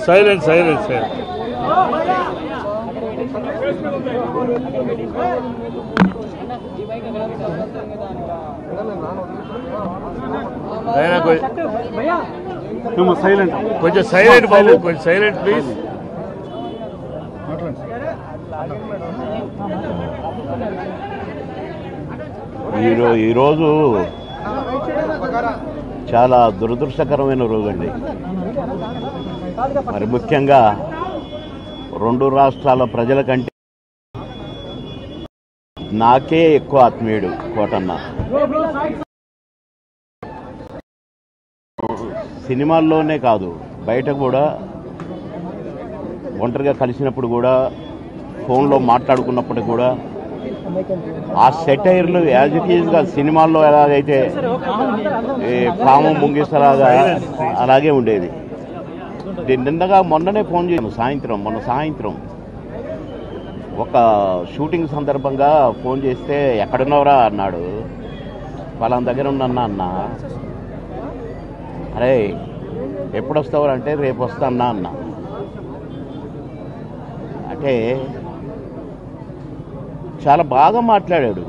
Silent silent silent కొంచెం silent బాబు, కొంచెం silent please. ఈరోజు చాలా దురదృష్టకరమైన రోజండి. మరి ముఖ్యంగా రెండు రాష్ట్రాల ప్రజల కంటే నాకే ఎక్కువ ఆత్మీయుడు కోటన్న. సినిమాల్లోనే కాదు, బయట కూడా ఒంటరిగా కలిసినప్పుడు కూడా, ఫోన్లో మాట్లాడుకున్నప్పుడు కూడా ఆ సెటైర్లు యాజ్ ఇట్ ఈజ్గా సినిమాల్లో ఎలాగైతే పాము ముంగిసలాగా అలాగే ఉండేది. నిన్నగా మొన్ననే ఫోన్ చేశాను, మొన్న సాయంత్రం ఒక షూటింగ్ సందర్భంగా ఫోన్ చేస్తే ఎక్కడున్నావురా అన్నాడు. వాళ్ళని దగ్గర ఉన్నా అన్న. అరే ఎప్పుడు వస్తావు అంటే రేపు వస్తానా అన్న. అంటే చాలా బాగా మాట్లాడాడు.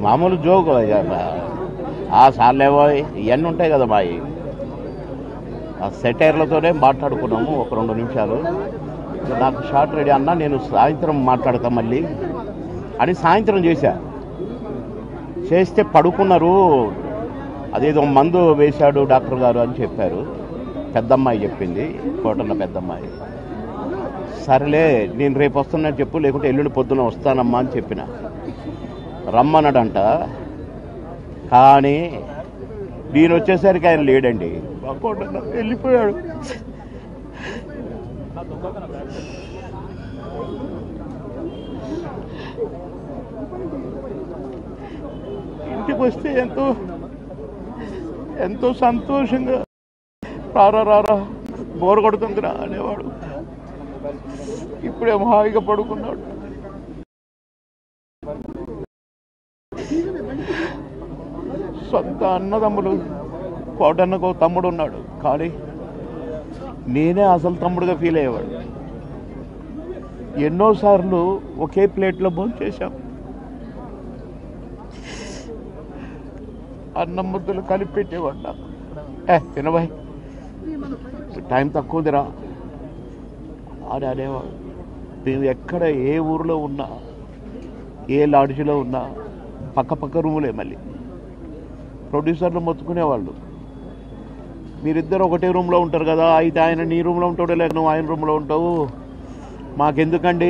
మామూలు జోక్ సార్లేవో ఇవన్నీ ఉంటాయి కదా మాయి. ఆ సెటైర్లతోనే మాట్లాడుకున్నాము ఒక 2 నిమిషాలు. నాకు షార్ట్ రెడీ అన్నా, నేను సాయంత్రం మాట్లాడతా మళ్ళీ అని సాయంత్రం చేస్తే పడుకున్నారు. అదేదో మందు వేశాడు డాక్టర్ గారు అని చెప్పారు. పెద్దమ్మాయి చెప్పింది, కోటన్న పెద్దమ్మాయి. సరేలే నేను రేపు వస్తున్నాను చెప్పు, లేకుంటే ఎల్లుండి పొద్దున వస్తానమ్మా అని చెప్పిన. రమ్మన్నాడంట. కానీ నేను వచ్చేసరికి ఆయన లేడండి. కోటన్న వెళ్ళిపోయాడు. ఇంటికి వస్తే ఎంతో సంతోషంగా రారా బోరు కొడుతుందిరా అనేవాడు. ఇప్పుడేమో హాయిగా పడుకున్నాడు. సొంత అన్నదమ్ములు, కోటన్నకు తమ్ముడు ఉన్నాడు, కానీ నేనే అసలు తమ్ముడుగా ఫీల్ అయ్యేవాడు. ఎన్నోసార్లు ఒకే ప్లేట్లో భోజనం చేశాం. అన్నం ముద్దలు కలిపి పెట్టేవాడు. తినబాయ్ టైం తక్కువదిరా అని అనేవాడు. మేము ఎక్కడ ఏ ఊరిలో ఉన్నా, ఏ లాడ్జిలో ఉన్నా పక్క రూములే. మళ్ళీ ప్రొడ్యూసర్లు మొత్తుకునేవాళ్ళు, మీరిద్దరు ఒకటే రూమ్లో ఉంటారు కదా, అయితే ఆయన నీ రూమ్లో ఉంటాడో లేక నువ్వు ఆయన రూమ్లో ఉంటావు, మాకెందుకండి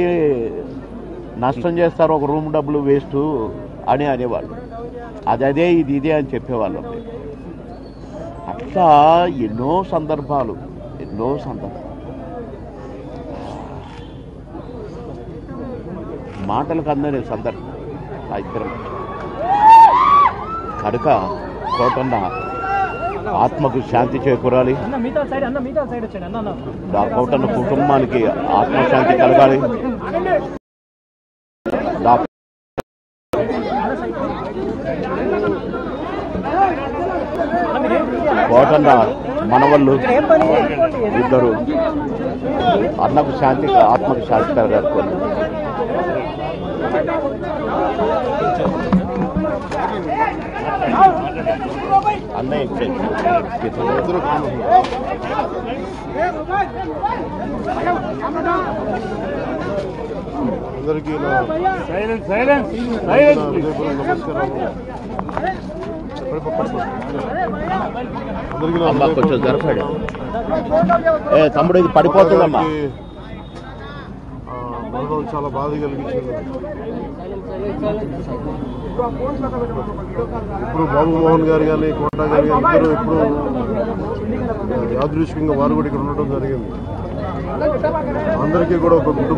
నష్టం చేస్తారు, ఒక రూమ్ డబ్బులు వేస్ట్ అని అనేవాళ్ళు. అదే ఇదే అని చెప్పేవాళ్ళం. అట్లా ఎన్నో సందర్భాలు మాటలకు అందని సందర్భం. ఆ ఇద్దరం కనుక కోటన్న ఆత్మకు శాంతి చేకూరాలి. కోటన్న కుటుంబానికి ఆత్మశాంతి కలగాలి. కోటన్న మనవళ్ళు ఇద్దరు అన్నకు శాంతి, ఆత్మకు శాంతి కలగాలి. అన్నయ్య అందరికీ కొంచెం జరపండి. తమ్ముడు ఇది పడిపోతుందమ్మా. చాలా బాధ కలిగించింది. ఇప్పుడు బాబు మోహన్ గారు కానీ కోట గారు కానీ ఇద్దరు ఇప్పుడు యాదృష్టికంగా వారు కూడా ఇక్కడ ఉండటం జరిగింది. అందరికీ కూడా ఒక కుటుంబం